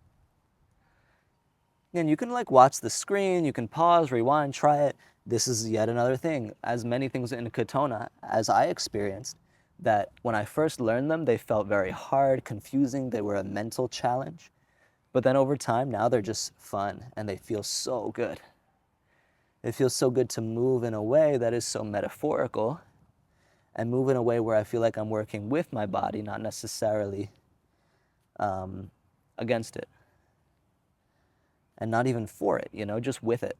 And you can like watch the screen, you can pause, rewind, try it. This is yet another thing. As many things in Katonah, as I experienced, that when I first learned them, they felt very hard, confusing, they were a mental challenge. But then over time, now they're just fun and they feel so good. It feels so good to move in a way that is so metaphorical and move in a way where I feel like I'm working with my body, not necessarily against it. And not even for it, you know, just with it.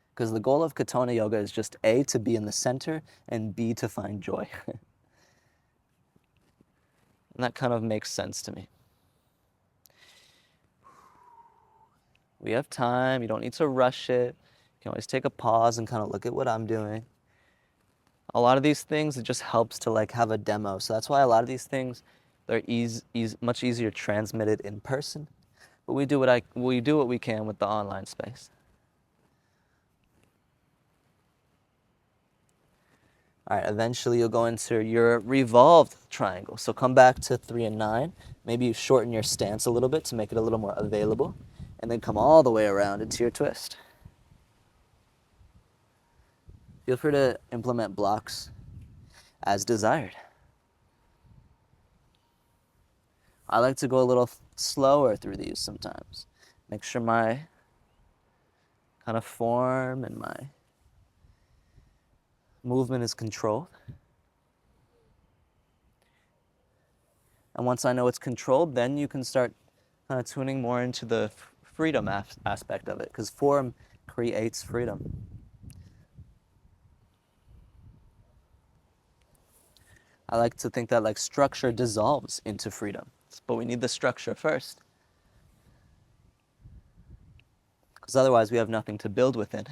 Because the goal of Katonah yoga is just A, to be in the center, and B, to find joy. And that kind of makes sense to me. We have time, you don't need to rush it. You can always take a pause and kind of look at what I'm doing. A lot of these things, it just helps to like have a demo. So that's why a lot of these things, they're much easier transmitted in person. But we do what we can with the online space. All right, eventually you'll go into your revolved triangle. So come back to 3 and 9. Maybe you shorten your stance a little bit to make it a little more available. And then come all the way around into your twist. Feel free to implement blocks as desired. I like to go a little slower through these sometimes. Make sure my kind of form and my movement is controlled. And once I know it's controlled, then you can start kind of tuning more into the freedom aspect of it, because form creates freedom. I like to think that like structure dissolves into freedom, but we need the structure first, because otherwise we have nothing to build within.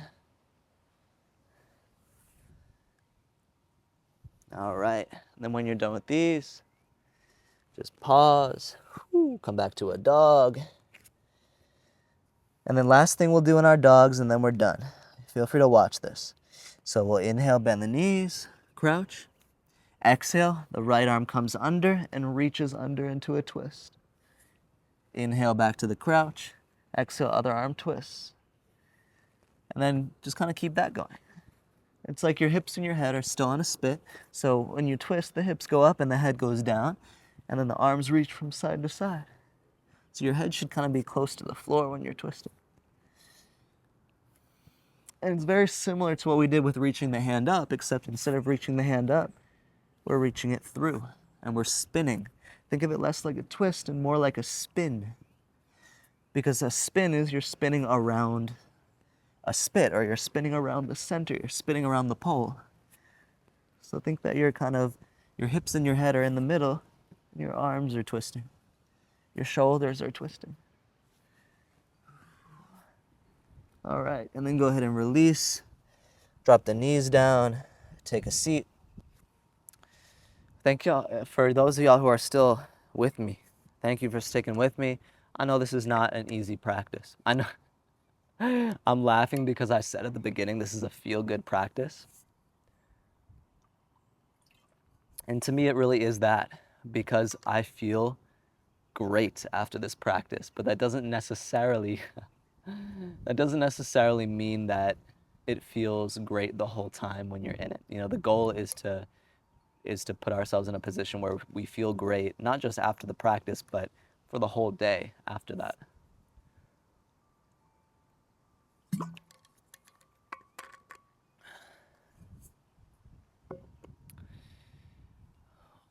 All right, and then when you're done with these, just pause, come back to a dog. And then last thing we'll do in our dogs, and then we're done. Feel free to watch this. So we'll inhale, bend the knees, crouch. Exhale, the right arm comes under and reaches under into a twist. Inhale back to the crouch. Exhale, other arm twists. And then just kind of keep that going. It's like your hips and your head are still on a spit. So when you twist, the hips go up and the head goes down. And then the arms reach from side to side. So your head should kind of be close to the floor when you're twisting. And it's very similar to what we did with reaching the hand up, except instead of reaching the hand up, we're reaching it through and we're spinning. Think of it less like a twist and more like a spin. Because a spin is you're spinning around a spit, or you're spinning around the center, you're spinning around the pole. So think that your hips and your head are in the middle, and your arms are twisting. Your shoulders are twisting. All right, and then go ahead and release. Drop the knees down, take a seat. Thank y'all, for those of y'all who are still with me. Thank you for sticking with me. I know this is not an easy practice. I know I'm laughing because I said at the beginning this is a feel-good practice. And to me it really is that, because I feel great after this practice, but that doesn't necessarily mean that it feels great the whole time when you're in it. You know, the goal is to put ourselves in a position where we feel great, not just after the practice, but for the whole day after that.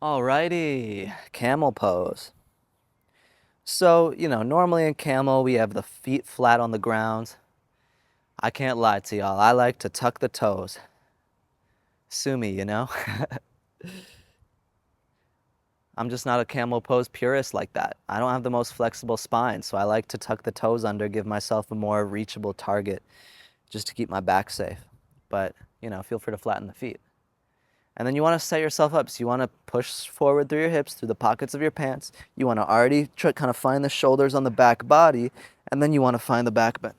Alrighty, camel pose. So, normally in camel, we have the feet flat on the ground. I can't lie to y'all, I like to tuck the toes. Sue me, I'm just not a camel pose purist like that. I don't have the most flexible spine, so I like to tuck the toes under, give myself a more reachable target just to keep my back safe. But, feel free to flatten the feet. And then you want to set yourself up. So you want to push forward through your hips, through the pockets of your pants. You want to already kind of find the shoulders on the back body, and then you want to find the back bend.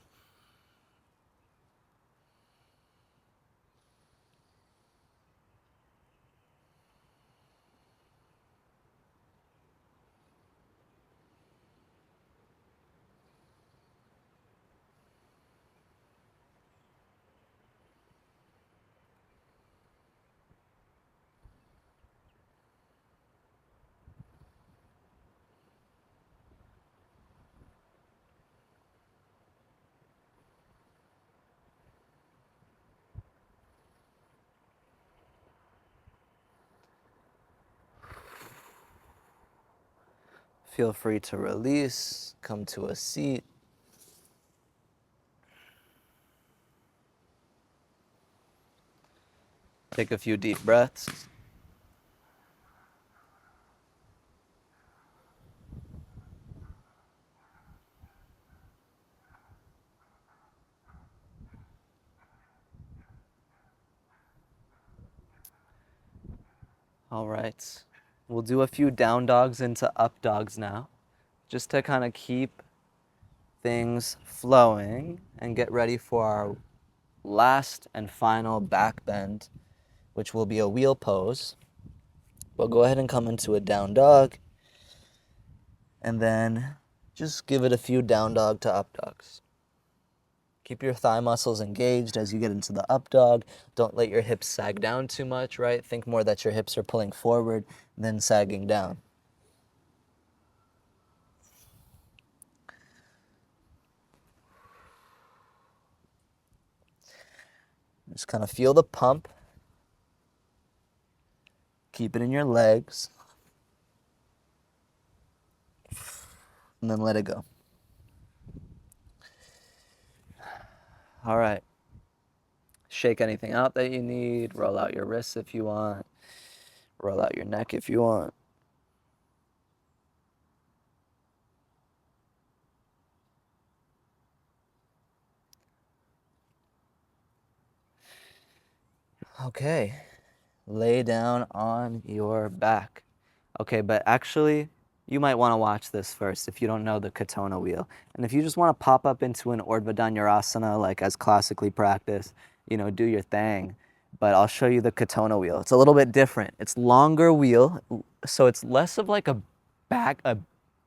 Feel free to release, come to a seat. Take a few deep breaths. All right. We'll do a few down dogs into up dogs now, just to kind of keep things flowing and get ready for our last and final back bend, which will be a wheel pose. We'll go ahead and come into a down dog, and then just give it a few down dog to up dogs. Keep your thigh muscles engaged as you get into the up dog. Don't let your hips sag down too much, right? Think more that your hips are pulling forward than sagging down. Just kind of feel the pump. Keep it in your legs. And then let it go. All right. Shake anything out that you need. Roll out your wrists if you want. Roll out your neck if you want. Okay, lay down on your back. Okay, but actually, you might want to watch this first if you don't know the Katonah wheel. And if you just want to pop up into an Urdhva Dhanurasana, like as classically practiced, do your thing. But I'll show you the Katonah wheel. It's a little bit different. It's longer wheel, so it's less of like a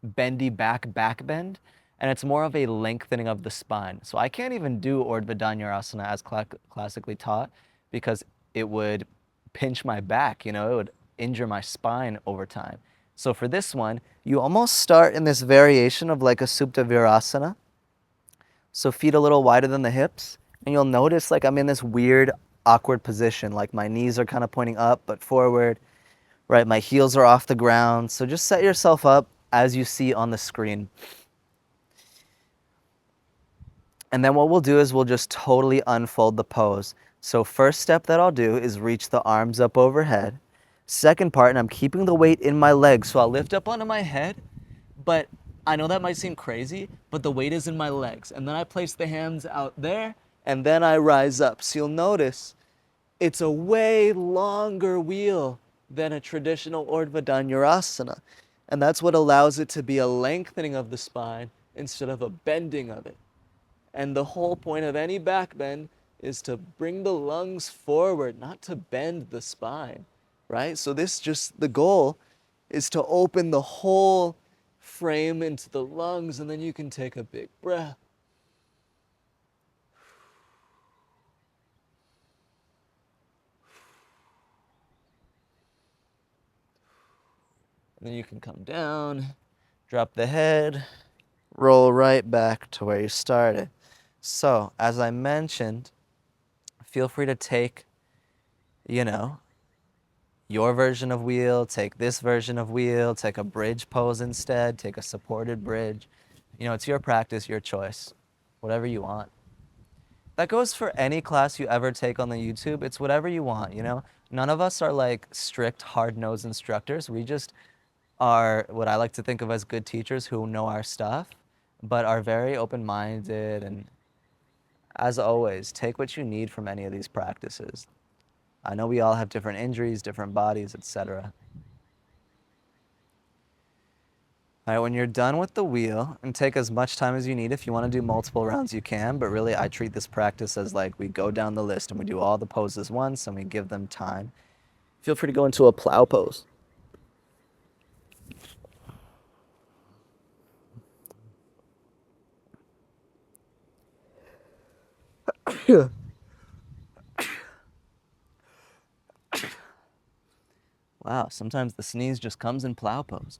bendy back bend, and it's more of a lengthening of the spine. So I can't even do Urdhva Dhanurasana as classically taught because it would pinch my back, it would injure my spine over time. So for this one, you almost start in this variation of like a Supta Virasana. So feet a little wider than the hips, and you'll notice like I'm in this weird, awkward position. Like my knees are kind of pointing up but forward, right? My heels are off the ground. So just set yourself up as you see on the screen. And then what we'll do is we'll just totally unfold the pose. So first step that I'll do is reach the arms up overhead. Second part, and I'm keeping the weight in my legs. So I'll lift up onto my head, but I know that might seem crazy, but the weight is in my legs. And then I place the hands out there, and then I rise up. So you'll notice it's a way longer wheel than a traditional Urdhva Dhanurasana. And that's what allows it to be a lengthening of the spine instead of a bending of it. And the whole point of any back bend is to bring the lungs forward, not to bend the spine, right? So the goal is to open the whole frame into the lungs, and then you can take a big breath. And then you can come down, drop the head, roll right back to where you started. So, as I mentioned, feel free to take, your version of wheel, take this version of wheel, take a bridge pose instead, take a supported bridge. It's your practice, your choice, whatever you want. That goes for any class you ever take on the YouTube. It's whatever you want, None of us are like strict, hard-nosed instructors. We just are what I like to think of as good teachers who know our stuff, but are very open-minded. And as always, take what you need from any of these practices. I know we all have different injuries, different bodies, etc. All right, when you're done with the wheel, and take as much time as you need. If you want to do multiple rounds, you can, but really I treat this practice as like we go down the list and we do all the poses once and we give them time. Feel free to go into a plow pose. Wow, sometimes the sneeze just comes in plow pose.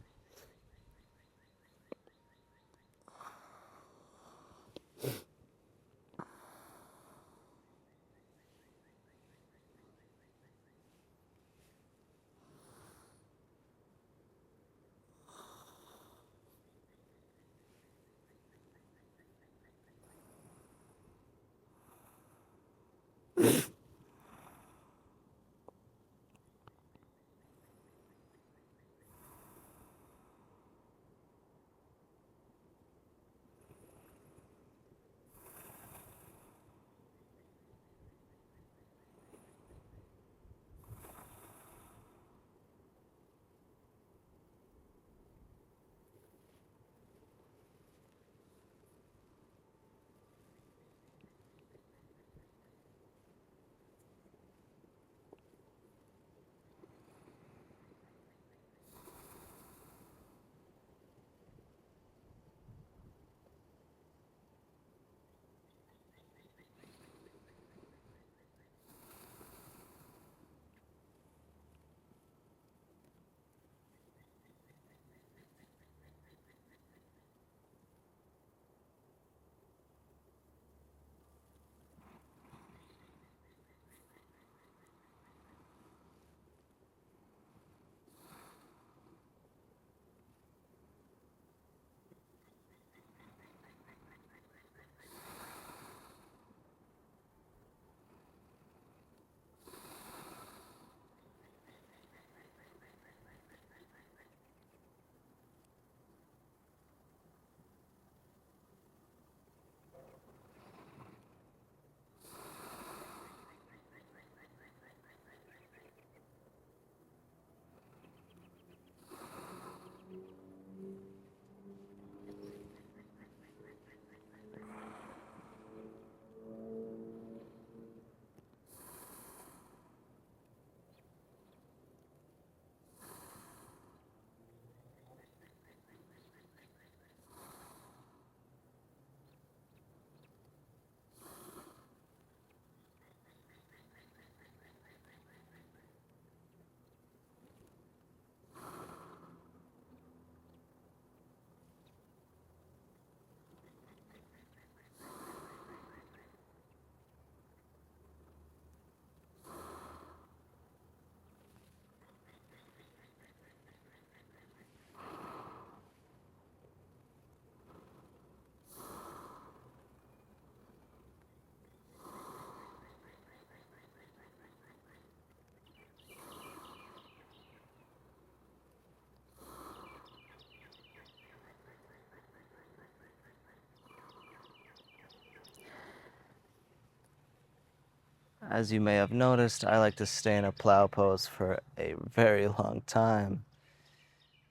As you may have noticed, I like to stay in a plow pose for a very long time.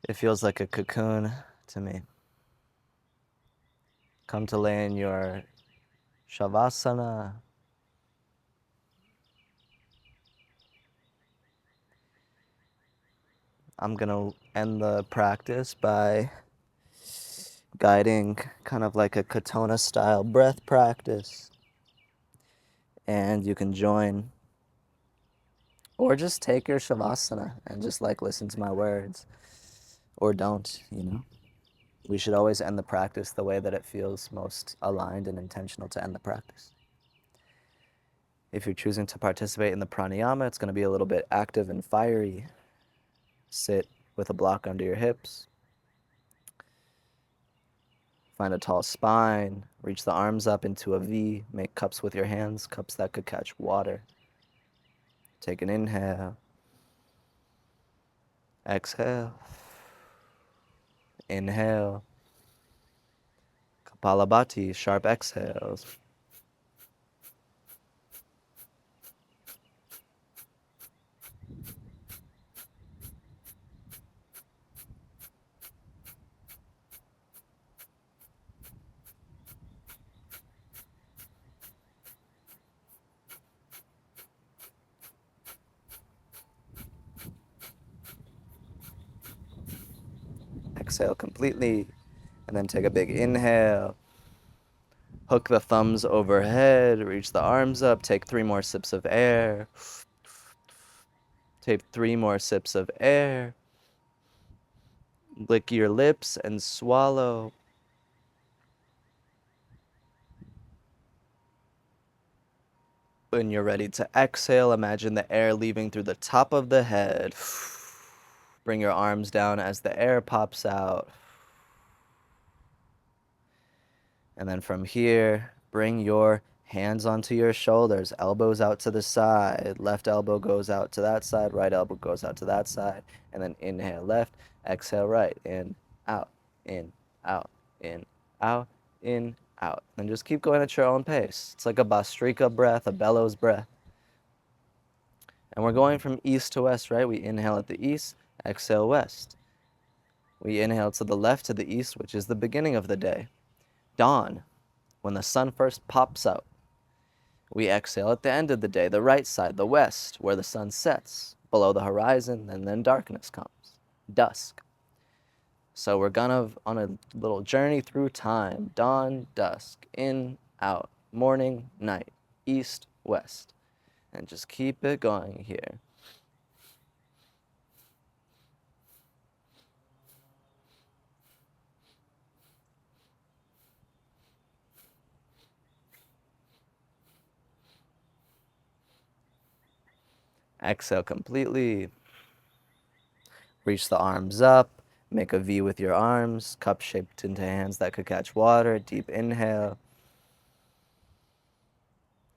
It feels like a cocoon to me. Come to lay in your Shavasana. I'm gonna end the practice by guiding kind of like a Katonah style breath practice. And you can join, or just take your Shavasana and just like listen to my words, or don't, you know. We should always end the practice the way that it feels most aligned and intentional to end the practice. If you're choosing to participate in the pranayama, it's going to be a little bit active and fiery. Sit with a block under your hips. Find a tall spine. Reach the arms up into a V. Make cups with your hands, cups that could catch water. Take an inhale. Exhale. Inhale. Kapalabhati, sharp exhales. Exhale completely, and then take a big inhale. Hook the thumbs overhead, reach the arms up, take 3 more sips of air. Take 3 more sips of air. Lick your lips and swallow. When you're ready to exhale, imagine the air leaving through the top of the head. Bring your arms down as the air pops out. And then from here, bring your hands onto your shoulders, elbows out to the side. Left elbow goes out to that side, right elbow goes out to that side. And then inhale left, exhale right. In, out, in, out, in, out, in, out. And just keep going at your own pace. It's like a Bhastrika breath, a bellows breath. And we're going from east to west, right? We inhale at the east, exhale west. We inhale to the left, to the east, which is the beginning of the day. Dawn, when the sun first pops out. We exhale at the end of the day, the right side, the west, where the sun sets, below the horizon, and then darkness comes, dusk. So we're gonna on a little journey through time, dawn, dusk, in, out, morning, night, east, west. And just keep it going here. Exhale completely. Reach the arms up. Make a V with your arms, cup shaped into hands that could catch water. Deep inhale.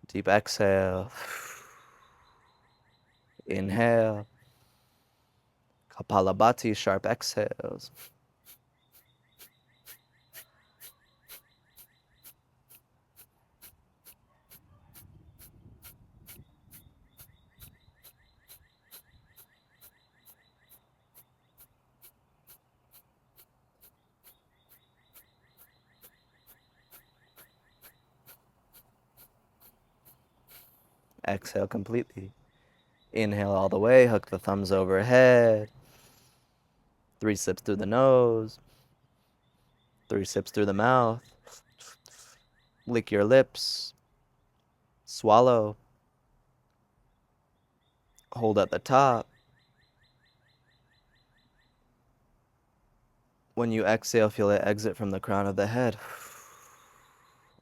Deep exhale. Inhale. Kapalabhati, sharp exhales. Exhale completely. Inhale all the way, hook the thumbs overhead. 3 sips through the nose. 3 sips through the mouth. Lick your lips. Swallow. Hold at the top. When you exhale, feel it exit from the crown of the head.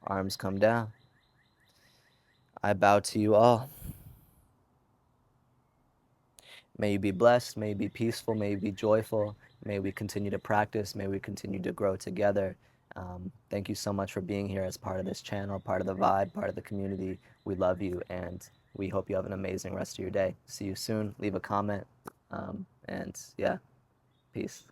Arms come down. I bow to you all. May you be blessed, may you be peaceful, may you be joyful, may we continue to practice, may we continue to grow together. Thank you so much for being here as part of this channel, part of the vibe, part of the community. We love you, and we hope you have an amazing rest of your day. See you soon. Leave a comment, and yeah, peace.